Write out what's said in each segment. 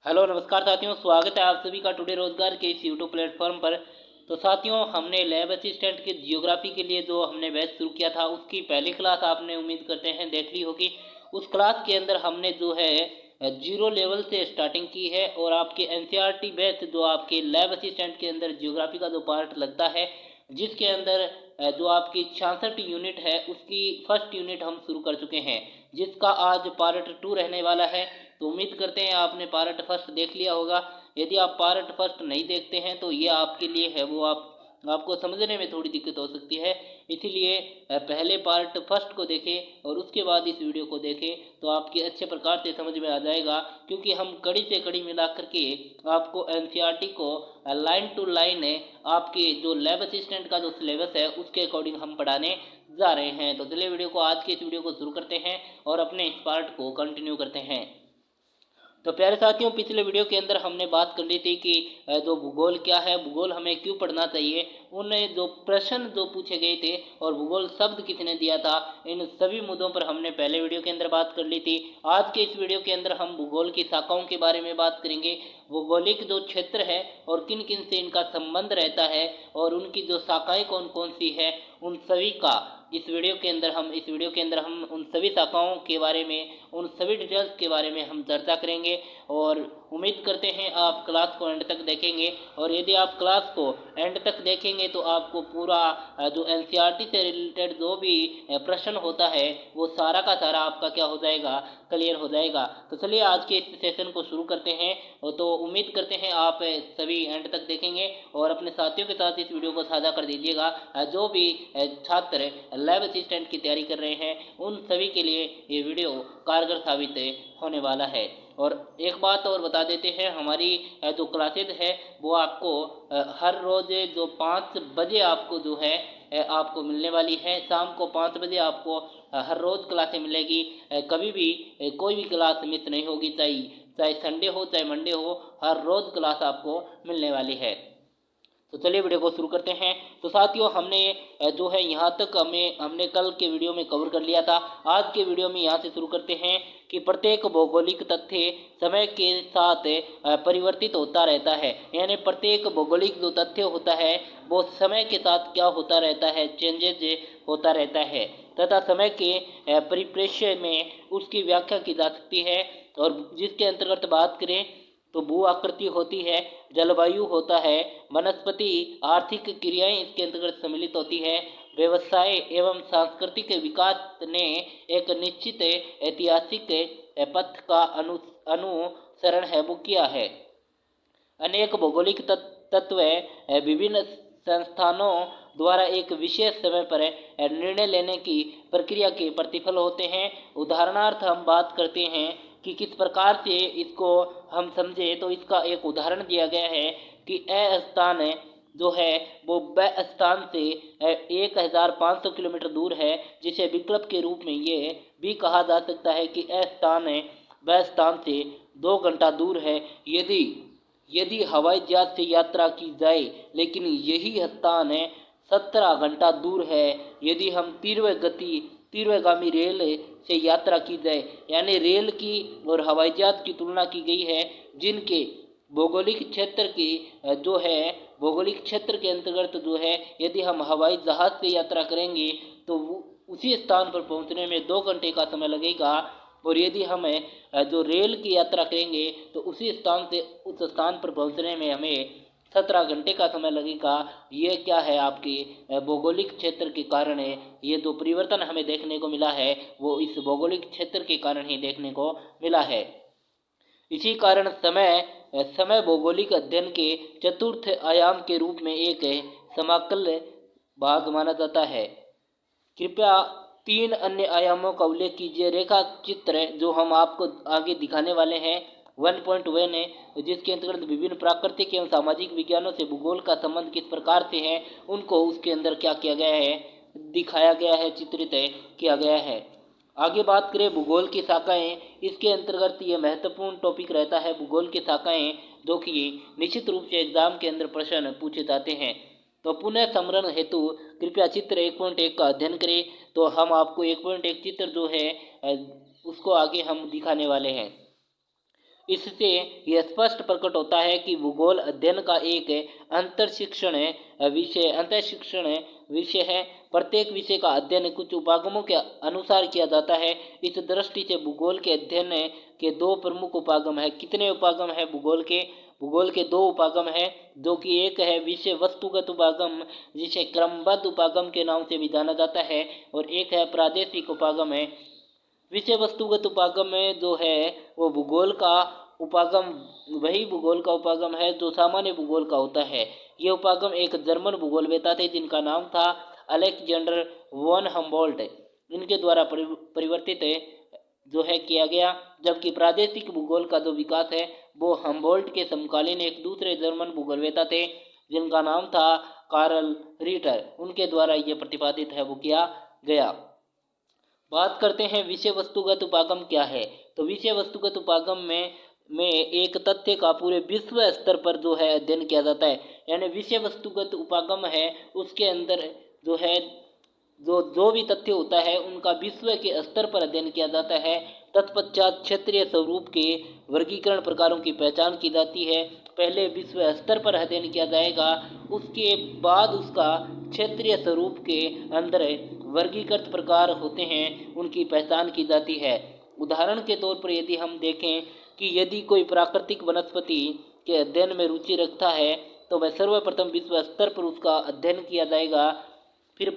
Hello नमस्कार साथियों, स्वागत है आप सभी का टुडे रोजगार के इस यूट्यूब प्लेटफॉर्म पर। तो साथियों, हमने लैब असिस्टेंट के जियोग्राफी के लिए जो हमने बैच शुरू किया था उसकी पहली क्लास आपने उम्मीद करते हैं देख ली होगी। उस क्लास के अंदर हमने जो है जीरो लेवल से स्टार्टिंग की है और आपके एनसीईआरटी बैच जो आपके लैब असिस्टेंट के अंदर जियोग्राफी का जो पार्ट लगता है, जिसके अंदर जो आपकी 66 यूनिट है उसकी फर्स्ट यूनिट हम शुरू कर चुके हैं, जिसका आज पार्ट 2 रहने वाला है। तो उम्मीद करते हैं आपने पार्ट फर्स्ट देख लिया होगा। यदि आप पार्ट फर्स्ट नहीं देखते हैं तो ये आपके लिए है वो आपको समझने में थोड़ी दिक्कत हो सकती है। इसीलिए पहले पार्ट फर्स्ट को देखें और उसके बाद इस वीडियो को देखें तो आपके अच्छे प्रकार से समझ में आ जाएगा, क्योंकि हम कड़ी से कड़ी मिला करके आपको एनसीईआरटी को लाइन टू लाइन आपके जो लैब असिस्टेंट का जो सिलेबस है उसके अकॉर्डिंग हम पढ़ाने जा रहे हैं। तो चलिए वीडियो को आज के इस वीडियो को शुरू करते हैं और अपने इस पार्ट को कंटिन्यू करते हैं। तो प्यारे साथियों, पिछले वीडियो के अंदर हमने बात कर ली थी कि जो भूगोल क्या है, भूगोल हमें क्यों पढ़ना चाहिए, उन्हें जो प्रश्न जो पूछे गए थे और भूगोल शब्द किसने दिया था, इन सभी मुद्दों पर हमने पहले वीडियो के अंदर बात कर ली थी। आज के इस वीडियो के अंदर हम भूगोल की शाखाओं के बारे में बात करेंगे। भौगोलिक जो क्षेत्र है और किन किन से इनका संबंध रहता है और उनकी जो शाखाएं कौन कौन सी है, उन सभी का इस वीडियो के अंदर हम उन सभी शाखाओं के बारे में, उन सभी डिटेल्स के बारे में हम चर्चा करेंगे। और उम्मीद करते हैं आप क्लास को एंड तक देखेंगे, और यदि आप क्लास को एंड तक देखेंगे तो आपको पूरा जो एनसीईआरटी से रिलेटेड जो भी प्रश्न होता है वो सारा का सारा आपका क्या हो जाएगा, क्लियर हो जाएगा। तो चलिए आज के इस सेशन को शुरू करते हैं। तो उम्मीद करते हैं आप सभी एंड तक देखेंगे और अपने साथियों के साथ इस वीडियो को साझा कर दीजिएगा। जो भी छात्र लैब असिस्टेंट की तैयारी कर रहे हैं उन सभी के लिए ये वीडियो कारगर साबित होने वाला है। और एक बात और बता देते हैं, हमारी जो क्लासेज है वो आपको हर रोज़ जो 5 बजे आपको जो है आपको मिलने वाली है। शाम को 5 बजे आपको हर रोज़ क्लासें मिलेगी। कभी भी कोई भी क्लास मिस नहीं होगी, चाहे चाहे संडे हो चाहे मंडे हो, हर रोज़ क्लास आपको मिलने वाली है। तो चलिए वीडियो को शुरू करते हैं। तो साथियों, हमने जो है यहाँ तक हमने कल के वीडियो में कवर कर लिया था। आज के वीडियो में यहाँ से शुरू करते हैं कि प्रत्येक भौगोलिक तथ्य समय के साथ परिवर्तित होता रहता है, यानी प्रत्येक भौगोलिक जो तथ्य होता है वो समय के साथ क्या होता रहता है, चेंजेज होता रहता है, तथा समय के परिप्रेक्ष्य में उसकी व्याख्या की जा सकती है। और जिसके अंतर्गत बात करें तो भू आकृति होती है, जलवायु होता है, वनस्पति आर्थिक क्रियाएं इसके अंतर्गत सम्मिलित होती है, व्यवसाय एवं सांस्कृतिक विकास ने एक निश्चित ऐतिहासिक पथ का अनुसरण है वो किया है। अनेक भौगोलिक तत्व विभिन्न संस्थानों द्वारा एक विशेष समय पर निर्णय लेने की प्रक्रिया के प्रतिफल होते हैं। उदाहरणार्थ हम बात करते हैं कि किस प्रकार से इसको हम समझे, तो इसका एक उदाहरण दिया गया है कि अ स्थान जो है वो ब स्थान से 1500 किलोमीटर दूर है, जिसे विकल्प के रूप में ये भी कहा जा सकता है कि अ स्थान ब स्थान से 2 घंटा दूर है यदि यदि हवाई जहाज से यात्रा की जाए, लेकिन यही स्थान 17 घंटा दूर है यदि हम तीव्रगामी रेल से यात्रा की जाए। यानी रेल की और हवाई जहाज की तुलना की गई है, जिनके भौगोलिक क्षेत्र की जो है भौगोलिक क्षेत्र के अंतर्गत जो है यदि हम हवाई जहाज से यात्रा करेंगे तो उसी स्थान पर पहुंचने में 2 घंटे का समय लगेगा, और यदि हम जो रेल की यात्रा करेंगे तो उसी स्थान से उस स्थान पर पहुंचने में हमें 17 घंटे का समय लगेगा। ये क्या है, आपके भौगोलिक क्षेत्र के कारण है। ये जो परिवर्तन हमें देखने को मिला है वो इस भौगोलिक क्षेत्र के कारण ही देखने को मिला है। इसी कारण समय भौगोलिक अध्ययन के चतुर्थ आयाम के रूप में एक समाकल भाग माना जाता है। कृपया 3 अन्य आयामों का उल्लेख कीजिए। रेखा चित्र जो हम आपको आगे दिखाने वाले हैं 1.1 है, जिसके अंतर्गत विभिन्न प्राकृतिक एवं सामाजिक विज्ञानों से भूगोल का संबंध किस प्रकार से है उनको उसके अंदर क्या किया गया है, दिखाया गया है, चित्रित किया गया है। आगे बात करें भूगोल की शाखाएं, इसके अंतर्गत ये महत्वपूर्ण टॉपिक रहता है भूगोल की शाखाएं, जो कि निश्चित रूप से एग्जाम के अंदर प्रश्न पूछे जाते हैं। तो पुनः स्मरण हेतु कृपया चित्र 1.1 का अध्ययन करें। तो हम आपको 1.1 चित्र जो है उसको आगे हम दिखाने वाले हैं। इससे यह स्पष्ट प्रकट होता है कि भूगोल अध्ययन का एक अंतःशिक्षण विषय है। प्रत्येक विषय का अध्ययन कुछ उपागमों के अनुसार किया जाता है। इस दृष्टि से भूगोल के अध्ययन के दो प्रमुख उपागम है। कितने उपागम है भूगोल के? भूगोल के दो उपागम है, जो कि एक है विषय वस्तुगत उपागम, जिसे क्रमबद्ध उपागम के नाम से भी जाना जाता है, और एक है प्रादेशिक उपागम है। विषय वस्तुगत उपागम में जो है वो भूगोल का उपागम, वही भूगोल का उपागम है जो सामान्य भूगोल का होता है। ये उपागम एक जर्मन भूगोलवेता थे जिनका नाम था अलेक्जेंडर वॉन हम्बोल्ट, इनके द्वारा परिवर्तित जो है किया गया। जबकि प्रादेशिक भूगोल का जो विकास है वो हम्बोल्ट के समकालीन एक दूसरे जर्मन भूगोलवेता थे जिनका नाम था कार्ल रीटर, उनके द्वारा ये प्रतिपादित है वो किया गया। बात करते हैं विषय वस्तुगत उपागम क्या है। तो विषय वस्तुगत उपागम में एक तथ्य का पूरे विश्व स्तर पर जो है अध्ययन किया जाता है। यानी विषय वस्तुगत उपागम है उसके अंदर जो है जो भी तथ्य होता है उनका विश्व के स्तर पर अध्ययन किया जाता है। तत्पश्चात क्षेत्रीय स्वरूप के वर्गीकरण प्रकारों की पहचान की जाती है। पहले विश्व स्तर पर अध्ययन किया जाएगा, उसके बाद उसका क्षेत्रीय स्वरूप के अंदर वर्गीकृत प्रकार होते हैं उनकी पहचान की जाती है। उदाहरण के तौर पर यदि हम देखें कि यदि कोई प्राकृतिक वनस्पति के अध्ययन में रुचि रखता है तो वह सर्वप्रथम विश्व स्तर पर उसका अध्ययन किया जाएगा। फिर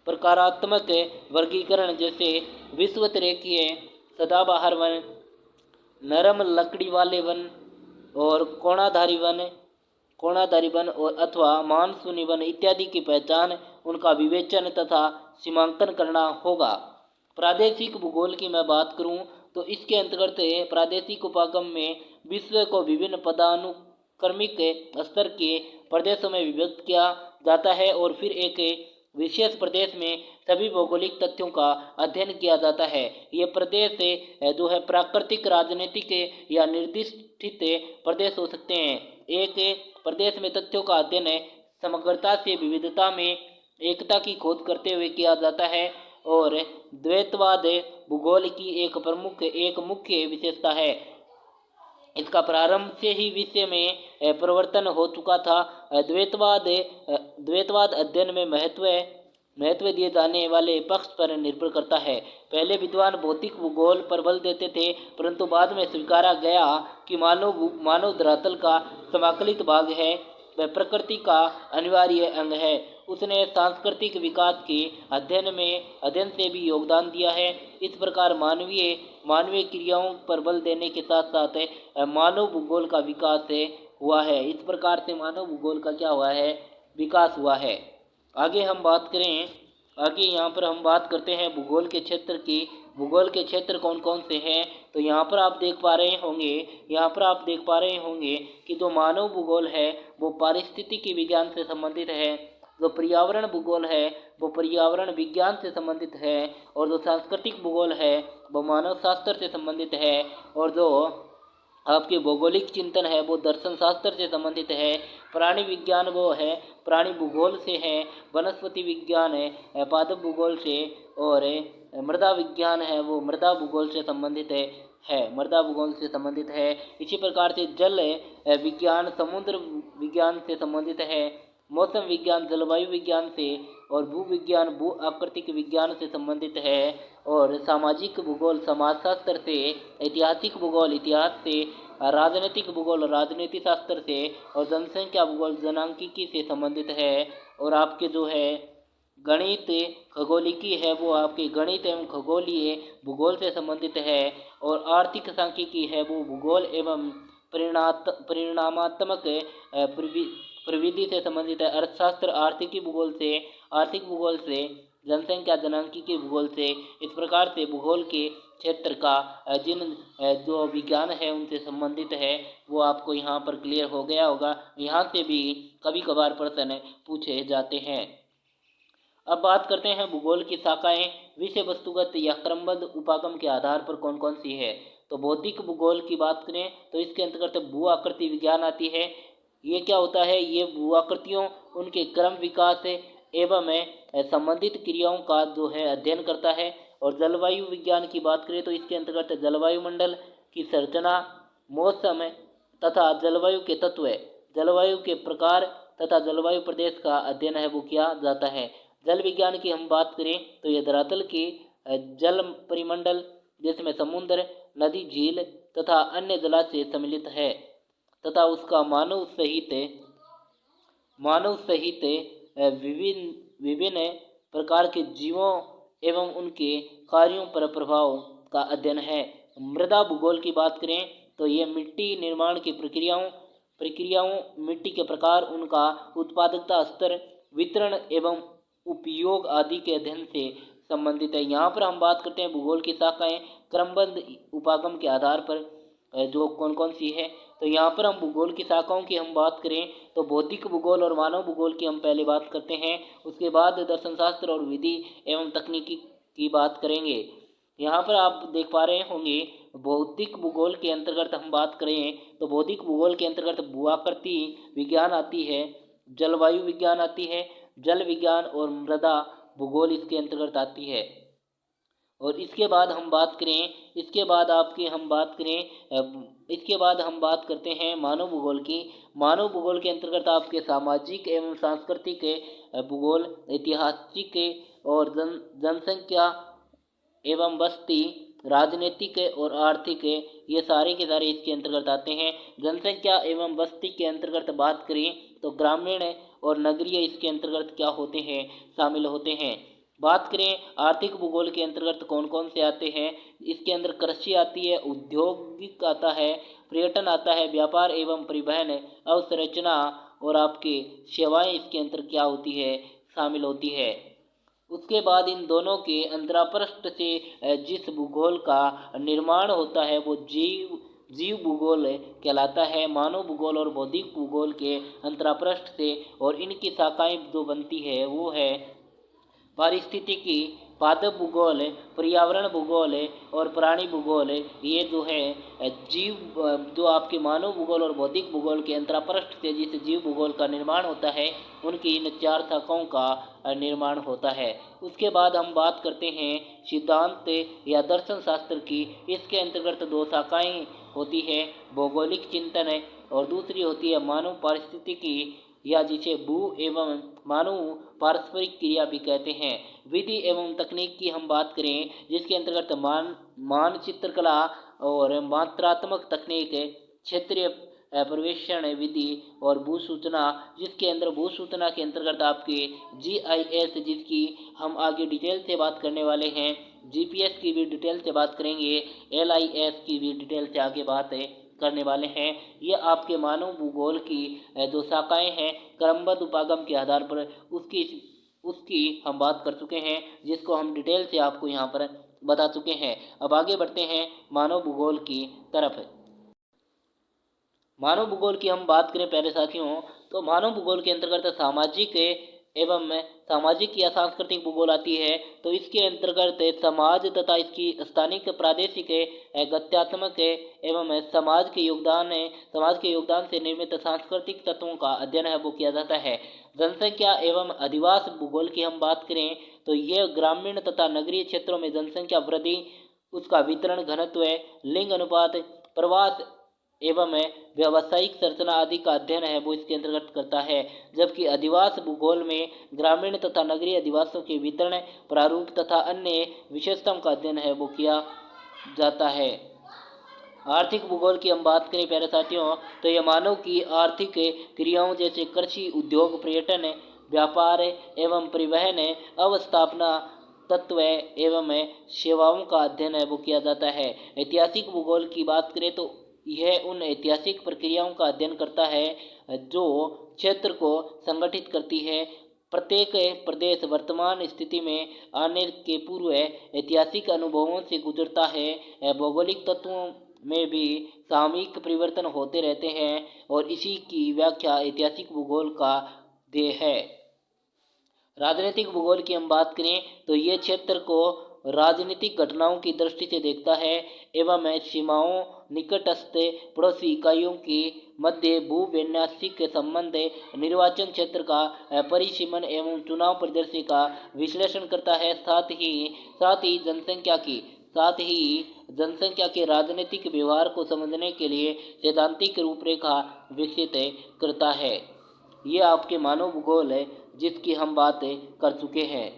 प्रकारात्मक वर्गीकरण जैसे विषुवतरेखीय सदाबहार वन, नरम लकड़ी वाले वन और कोणाधारी वन और अथवा मानसूनी वन इत्यादि की पहचान, उनका विवेचन तथा सीमांकन करना होगा। प्रादेशिक भूगोल की मैं बात करूं तो इसके अंतर्गत प्रादेशिक उपागम में विश्व को विभिन्न पदानुक्रमिक स्तर के प्रदेशों में विभक्त किया जाता है और फिर एक विशेष प्रदेश में सभी भौगोलिक तथ्यों का अध्ययन किया जाता है। ये प्रदेश जो है प्राकृतिक, राजनीतिक या निर्दिष्टित प्रदेश हो सकते हैं। एक प्रदेश में तथ्यों का अध्ययन समग्रता से विविधता में एकता की खोज करते हुए किया जाता है और द्वैतवाद भूगोल की एक मुख्य विशेषता है। इसका प्रारंभ से ही विषय में परिवर्तन हो चुका था। द्वैतवाद अध्ययन में महत्व दिए जाने वाले पक्ष पर निर्भर करता है। पहले विद्वान भौतिक भूगोल पर बल देते थे, परंतु बाद में स्वीकारा गया कि मानव धरातल का समाकलित भाग है, वह प्रकृति का अनिवार्य अंग है। उसने सांस्कृतिक विकास के अध्ययन से भी योगदान दिया है। इस प्रकार मानवीय क्रियाओं पर बल देने के साथ साथ मानव भूगोल का विकास हुआ है। इस प्रकार से मानव भूगोल का क्या हुआ है? विकास हुआ है। आगे यहाँ पर हम बात करते हैं भूगोल के क्षेत्र की। भूगोल के क्षेत्र कौन कौन से हैं? तो यहाँ पर आप देख पा रहे होंगे कि जो मानव भूगोल है वो पारिस्थितिकी विज्ञान से संबंधित है, जो पर्यावरण भूगोल है वो पर्यावरण विज्ञान से संबंधित है, और जो सांस्कृतिक भूगोल है वो मानव शास्त्र से संबंधित है, और जो आपके भौगोलिक चिंतन है वो दर्शन शास्त्र से संबंधित है। प्राणी विज्ञान वो है प्राणी भूगोल से है। वनस्पति विज्ञान है पादप भूगोल से, और मृदा विज्ञान है वो मृदा भूगोल से संबंधित है। इसी प्रकार से जल विज्ञान समुद्र विज्ञान से संबंधित है। मौसम विज्ञान जलवायु विज्ञान से, और भू विज्ञान भू आकृतिक विज्ञान से संबंधित है। और सामाजिक भूगोल समाजशास्त्र से, ऐतिहासिक भूगोल इतिहास से, राजनीतिक भूगोल राजनीति शास्त्र से, और जनसंख्या भूगोल जनांकीकी से संबंधित है। और आपके जो है गणित खगोलिकी है वो आपके गणित एवं खगोलीय भूगोल से संबंधित है। और आर्थिक सांख्यिकी है वो भूगोल एवं परिणामात्मक प्रविधि से संबंधित है। अर्थशास्त्र आर्थिक भूगोल से, जनसंख्या जनांकीकी भूगोल से। इस प्रकार से भूगोल के क्षेत्र का जो विज्ञान है उनसे संबंधित है वो आपको यहाँ पर क्लियर हो गया होगा। यहाँ से भी कभी कभार प्रश्न पूछे जाते हैं। अब बात करते हैं भूगोल की शाखाएं विषय वस्तुगत या क्रमबद्ध उपागम के आधार पर कौन कौन सी है। तो भौतिक भूगोल की बात करें तो इसके अंतर्गत भू आकृति विज्ञान आती है। ये क्या होता है? ये भू आकृतियों, उनके क्रम विकास एवं संबंधित क्रियाओं का जो है अध्ययन करता है। और जलवायु विज्ञान की बात करें तो इसके अंतर्गत जलवायु मंडल की संरचना, मौसम तथा जलवायु के तत्व, जलवायु के प्रकार तथा जलवायु प्रदेश का अध्ययन है वो किया जाता है। जल विज्ञान की हम बात करें तो यह धरातल के जल परिमंडल जिसमें समुद्र, नदी, झील तथा अन्य जलाशय सम्मिलित है तथा उसका मानव सहित विभिन्न विभिन्न प्रकार के जीवों एवं उनके कार्यों पर प्रभाव का अध्ययन है। मृदा भूगोल की बात करें तो यह मिट्टी निर्माण की प्रक्रियाओं, मिट्टी के प्रकार, उनका उत्पादकता स्तर, वितरण एवं उपयोग आदि के अध्ययन से संबंधित है। यहाँ पर हम बात करते हैं भूगोल की शाखाएं क्रमबद्ध उपागम के आधार पर जो कौन कौन सी है। तो यहाँ पर हम भूगोल की शाखाओं की हम बात करें तो भौतिक भूगोल और मानव भूगोल की हम पहले बात करते हैं, उसके बाद दर्शन शास्त्र और विधि एवं तकनीकी की बात करेंगे। यहाँ पर आप देख पा रहे होंगे भौतिक भूगोल के अंतर्गत हम बात करें तो भौतिक भूगोल के अंतर्गत भूआकृति विज्ञान आती है, जलवायु विज्ञान आती है, जल विज्ञान और मृदा भूगोल इसके अंतर्गत आती है। और इसके बाद हम बात करते हैं मानव भूगोल की। मानव भूगोल के अंतर्गत आपके सामाजिक एवं सांस्कृतिक भूगोल, ऐतिहासिक और जनसंख्या एवं बस्ती, राजनीतिक और आर्थिक, ये सारे के सारे इसके अंतर्गत आते हैं। जनसंख्या एवं बस्ती के अंतर्गत बात करें तो ग्रामीण और नगरीय इसके अंतर्गत क्या होते हैं, शामिल होते हैं। बात करें आर्थिक भूगोल के अंतर्गत कौन कौन से आते हैं, इसके अंदर कृषि आती है, औद्योगिक आता है, पर्यटन आता है, व्यापार एवं परिवहन, अवसंरचना और आपके सेवाएं इसके अंतर क्या होती है, शामिल होती है। उसके बाद इन दोनों के अंतरापृष्ठ से जिस भूगोल का निर्माण होता है वो जीव भूगोल कहलाता है। मानव भूगोल और भौतिक भूगोल के अंतरापृष्ठ से और इनकी शाखाएं जो बनती है वो है पारिस्थितिकी, पादप भूगोल, पर्यावरण भूगोल और प्राणी भूगोल। ये जो है जो आपके मानव भूगोल और भौतिक भूगोल के अंतरापृष्ठ से जिस जीव भूगोल का निर्माण होता है उनकी इन चार शाखाओं का निर्माण होता है। उसके बाद हम बात करते हैं सिद्धांत या दर्शन शास्त्र की। इसके अंतर्गत दो शाखाएं होती है, भौगोलिक चिंतन और दूसरी होती है मानव पारिस्थितिकी या जिसे भू एवं मानव पारस्परिक क्रिया भी कहते हैं। विधि एवं तकनीक की हम बात करें जिसके अंतर्गत मानचित्रकला और मात्रात्मक तकनीक, क्षेत्रीय प्रवेशण विधि और भू सूचना, जिसके अंदर भू सूचना के अंतर्गत आपके GIS जिसकी हम आगे डिटेल से बात करने वाले हैं, GPS की भी डिटेल से बात करेंगे, LIS की भी डिटेल से आगे बात करने वाले हैं। ये आपके मानव भूगोल की जो शाखाएं हैं क्रमबद्ध उपागम के आधार पर उसकी हम बात कर चुके हैं, जिसको हम डिटेल से आपको यहाँ पर बता चुके हैं। अब आगे बढ़ते हैं मानव भूगोल की तरफ। मानव भूगोल की हम बात करें पहले साथियों तो मानव भूगोल के अंतर्गत सामाजिक या सांस्कृतिक भूगोल आती है। तो इसके अंतर्गत समाज तथा इसकी स्थानिक, प्रादेशिक, गत्यात्मक एवं समाज के योगदान से निर्मित सांस्कृतिक तत्वों का अध्ययन है वो किया जाता है। जनसंख्या एवं अधिवास भूगोल की हम बात करें तो यह ग्रामीण तथा नगरीय क्षेत्रों में जनसंख्या वृद्धि, उसका वितरण, घनत्व, लिंग अनुपात, प्रवास एवं व्यावसायिक संरचना आदि का अध्ययन है वो इसके अंतर्गत करता है। जबकि अधिवास भूगोल में ग्रामीण तथा नगरीय अधिवासों के वितरण, प्रारूप तथा अन्य विशेषताओं का अध्ययन है वो किया जाता है। आर्थिक भूगोल की हम बात करें पहले साथियों तो यह मानव की आर्थिक क्रियाओं जैसे कृषि, उद्योग, पर्यटन, व्यापार एवं परिवहन, अवस्थापना, तत्व एवं सेवाओं का अध्ययन है वो किया जाता है। ऐतिहासिक भूगोल की बात करें तो यह उन ऐतिहासिक प्रक्रियाओं का अध्ययन करता है जो क्षेत्र को संगठित करती है। प्रत्येक प्रदेश वर्तमान स्थिति में आने के पूर्व ऐतिहासिक अनुभवों से गुजरता है। भौगोलिक तत्वों में भी सामयिक परिवर्तन होते रहते हैं और इसी की व्याख्या ऐतिहासिक भूगोल का ध्येय है। राजनीतिक भूगोल की हम बात करें तो ये क्षेत्र को राजनीतिक घटनाओं की दृष्टि से देखता है एवं सीमाओं, निकटस्थ पड़ोसी इकाइयों की मध्य भूवैन्यासिक संबंध, निर्वाचन क्षेत्र का परिसीमन एवं चुनाव परिदृश्य का विश्लेषण करता है। साथ ही जनसंख्या के राजनीतिक व्यवहार को समझने के लिए सैद्धांतिक रूपरेखा विकसित करता है। ये आपके मानव भूगोल है जिसकी हम बात कर चुके हैं।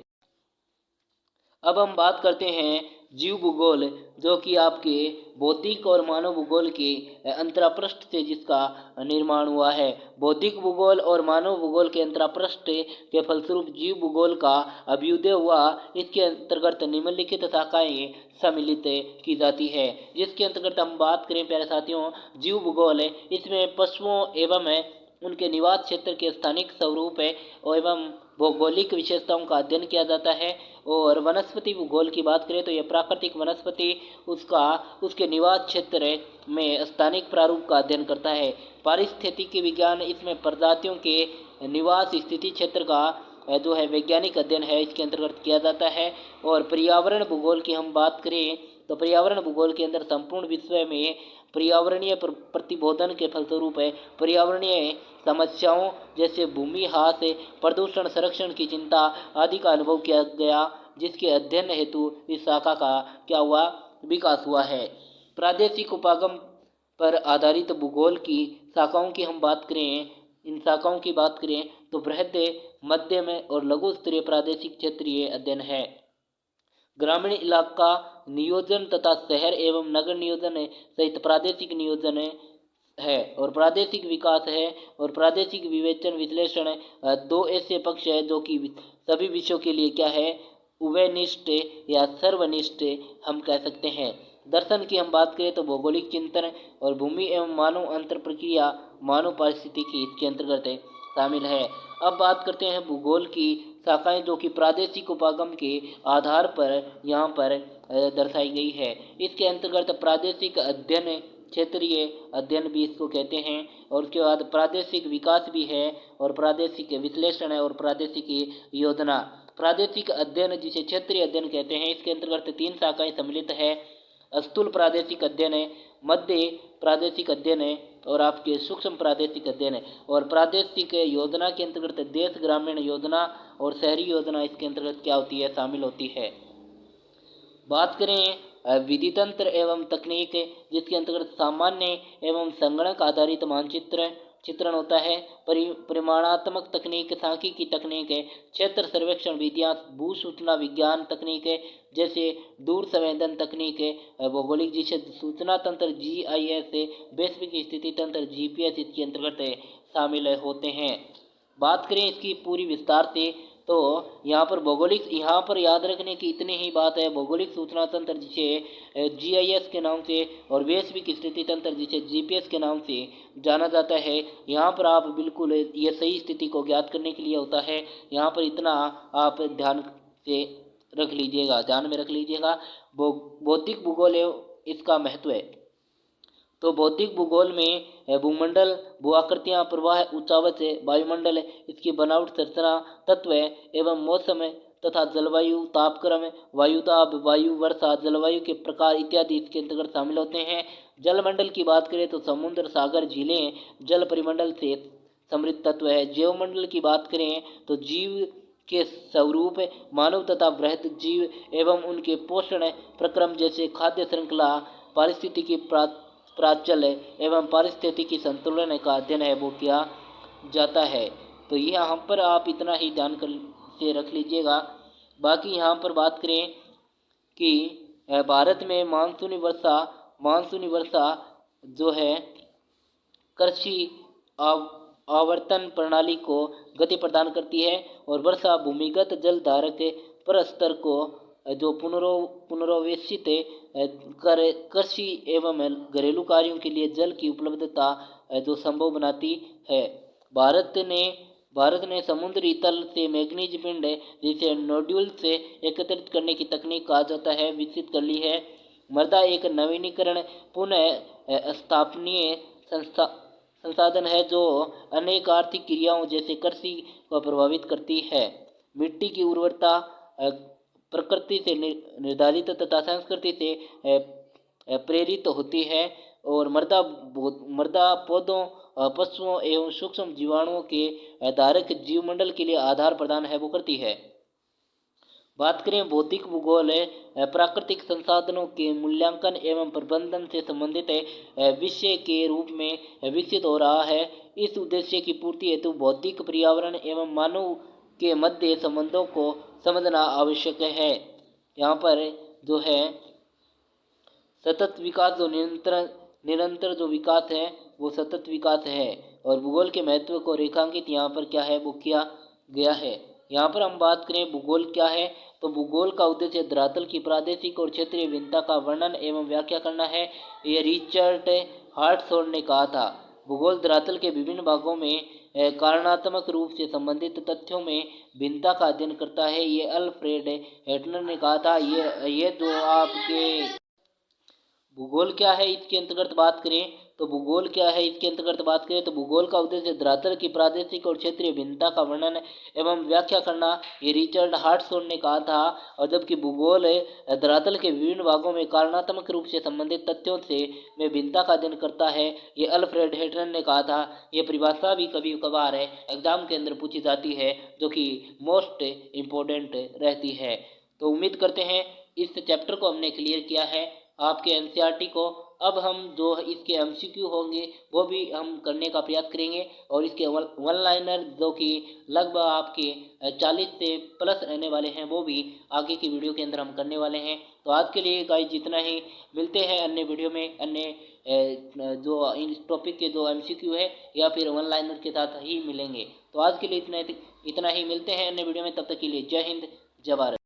अब हम बात करते हैं जीव भूगोल, जो कि आपके बौद्धिक और मानव भूगोल के अंतरापृष्ठ से जिसका निर्माण हुआ है। बौद्धिक भूगोल और मानव भूगोल के अंतरापृष्ठ के फलस्वरूप जीव भूगोल का अभ्युदय हुआ। इसके अंतर्गत निम्नलिखित शाखाएं सम्मिलित की जाती है, जिसके अंतर्गत हम बात करें प्यारे साथियों जीव भूगोल है। इसमें पशुओं एवं उनके निवास क्षेत्र के स्थानिक स्वरूप एवं भौगोलिक विशेषताओं का अध्ययन किया जाता है। और वनस्पति भूगोल की बात करें तो यह प्राकृतिक वनस्पति उसके निवास क्षेत्र में स्थानिक प्रारूप का अध्ययन करता है। पारिस्थितिकी विज्ञान, इसमें प्रजातियों के निवास स्थिति क्षेत्र का जो है वैज्ञानिक अध्ययन है, इसके अंतर्गत किया जाता है। और पर्यावरण भूगोल की हम बात करें तो पर्यावरण भूगोल के अंदर संपूर्ण विश्व में पर्यावरणीय प्रतिबोधन के फलस्वरूप पर्यावरणीय समस्याओं जैसे भूमि ह्रास, प्रदूषण, संरक्षण की चिंता आदि का अनुभव किया गया, जिसके अध्ययन हेतु इस शाखा का क्या हुआ, विकास हुआ है। प्रादेशिक उपागम पर आधारित भूगोल की शाखाओं की हम बात करें, इन शाखाओं की बात करें तो बृहद, मध्यम और लघु स्तरीय प्रादेशिक क्षेत्रीय अध्ययन है। ग्रामीण इलाका नियोजन तथा शहर एवं नगर नियोजन सहित प्रादेशिक नियोजन है। और प्रादेशिक विकास है और प्रादेशिक विवेचन विश्लेषण दो ऐसे पक्ष है जो कि सभी विषयों के लिए क्या है, उभयनिष्ठ या सर्वनिष्ठ हम कह सकते हैं। दर्शन की हम बात करें तो भौगोलिक चिंतन और भूमि एवं मानव अंतर प्रक्रिया, मानव पारिस्थितिकी इसके अंतर्गत शामिल है। अब बात करते हैं भूगोल की शाखाएं जो कि प्रादेशिक उपागम के आधार पर यहाँ पर दर्शाई गई है। इसके अंतर्गत प्रादेशिक अध्ययन, क्षेत्रीय अध्ययन भी इसको कहते हैं। और उसके बाद प्रादेशिक विकास भी है और प्रादेशिक विश्लेषण है और प्रादेशिक योजना। प्रादेशिक अध्ययन जिसे क्षेत्रीय अध्ययन कहते हैं, इसके अंतर्गत 3 शाखाएं सम्मिलित है। स्थूल प्रादेशिक अध्ययन है, मध्य प्रादेशिक अध्ययन है और आपके सूक्ष्म प्रादेशिक अध्ययन है। और प्रादेशिक योजना के अंतर्गत देश ग्रामीण योजना और शहरी योजना इसके अंतर्गत क्या होती है, शामिल होती है। बात करें विधि तंत्र एवं तकनीक, जिसके अंतर्गत सामान्य एवं संगणक आधारित मानचित्र चित्रण होता है। परिमाणात्मक तकनीक, सांख्यिकी तकनीक है, क्षेत्र सर्वेक्षण विधियां, भू सूचना विज्ञान तकनीक है जैसे दूर संवेदन तकनीक है, भौगोलिक जिसे सूचना तंत्र GIS है, वैश्विक स्थिति तंत्र GPS इसके अंतर्गत शामिल होते हैं। बात करें इसकी पूरी विस्तार से तो यहाँ पर भौगोलिक, यहाँ पर याद रखने की इतनी ही बात है, भौगोलिक सूचना तंत्र जिसे GIS के नाम से और वैश्विक स्थिति तंत्र जिसे GPS के नाम से जाना जाता है। यहाँ पर आप बिल्कुल ये सही स्थिति को ज्ञात करने के लिए होता है। यहाँ पर इतना आप ध्यान से रख लीजिएगा, ध्यान में रख लीजिएगा। भौतिक भूगोल इसका महत्व है। तो भौतिक भूगोल में भूमंडल, भू आकृतियाँ, प्रवाह, उच्चावच, वायुमंडल, इसकी बनावट, संरचना, तत्व एवं मौसम तथा जलवायु, तापक्रम, वायुदाब, वायु वर्षा, जलवायु के प्रकार इत्यादि इसके अंतर्गत शामिल होते हैं। जलमंडल की बात करें तो समुद्र, सागर, झीलें जल परिमंडल से समृद्ध तत्व है। जैवमंडल की बात करें तो जीव के स्वरूप, मानव तथा बृहद जीव एवं उनके पोषण प्रक्रम जैसे खाद्य श्रृंखला, पारिस्थितिकी प्राचल एवं पारिस्थितिकी संतुलन का अध्ययन है वो किया जाता है। तो यहाँ पर आप इतना ही ध्यान से रख लीजिएगा। बाकी यहाँ पर बात करें कि भारत में मानसूनी वर्षा जो है कृषि आवर्तन प्रणाली को गति प्रदान करती है और वर्षा भूमिगत जल धारक पर स्तर को जो पुनर्व्यवस्थित कर कृषि एवं घरेलू कार्यों के लिए जल की उपलब्धता जो संभव बनाती है। भारत ने समुद्री तल से मैग्नीज पिंड जिसे नोड्यूल से एकत्रित करने की तकनीक कहा जाता है विकसित कर ली है। मृदा एक नवीनीकरण पुनः स्थापनीय संसाधन है जो अनेक आर्थिक क्रियाओं जैसे कृषि को प्रभावित करती है। मिट्टी की उर्वरता प्रकृति से निर्धारित तथा संस्कृति से प्रेरित होती है और मृदा पौधों पशुओं एवं सूक्ष्म जीवाणुओं के धारक जीवमंडल के लिए आधार प्रदान है वो करती है। बात करें भौतिक भूगोल प्राकृतिक संसाधनों के मूल्यांकन एवं प्रबंधन से संबंधित विषय के रूप में विकसित हो रहा है। इस उद्देश्य की पूर्ति हेतु भौतिक पर्यावरण एवं मानव के मध्य संबंधों को समझना आवश्यक है। यहाँ पर जो है सतत विकास, जो निरंतर जो विकास है वो सतत विकास है, और भूगोल के महत्व को रेखांकित यहाँ पर क्या है वो किया गया है। यहाँ पर हम बात करें भूगोल क्या है, तो भूगोल का उद्देश्य धरातल की प्रादेशिक और क्षेत्रीय भिन्नता का वर्णन एवं व्याख्या करना है। ये रिचर्ड हार्टसॉन ने कहा था। भूगोल धरातल के विभिन्न भागों में कारणात्मक रूप से संबंधित तथ्यों में भिन्नता का अध्ययन करता है। ये अल्फ्रेड हेटनर ने कहा था। ये जो आपके भूगोल क्या है इसके अंतर्गत बात करें तो भूगोल क्या है इसके अंतर्गत बात करें तो भूगोल का उद्देश्य धरातल की प्रादेशिक और क्षेत्रीय भिन्नता का वर्णन एवं व्याख्या करना, ये रिचर्ड हार्टसॉन ने कहा था। और जबकि भूगोल धरातल के विभिन्न भागों में कारणात्मक रूप से संबंधित तथ्यों से में भिन्नता का अध्ययन करता है, ये अल्फ्रेड हेटनर ने कहा था। ये परिभाषा भी कभी कभार एग्जाम के अंदर पूछी जाती है, जो कि मोस्ट इम्पोर्टेंट रहती है। तो उम्मीद करते हैं इस चैप्टर को हमने क्लियर किया है आपके एनसीईआरटी को। अब हम जो इसके एमसीक्यू होंगे वो भी हम करने का प्रयास करेंगे, और इसके वन लाइनर जो कि लगभग आपके 40 से प्लस रहने वाले हैं वो भी आगे की वीडियो के अंदर हम करने वाले हैं। तो आज के लिए गाइस जितना ही, मिलते हैं अन्य वीडियो में अन्य जो इस टॉपिक के जो एमसीक्यू है या फिर वन लाइनर के साथ ही मिलेंगे। तो आज के लिए इतना ही, मिलते हैं अन्य वीडियो में। तब तक के लिए जय हिंद, जय भारत।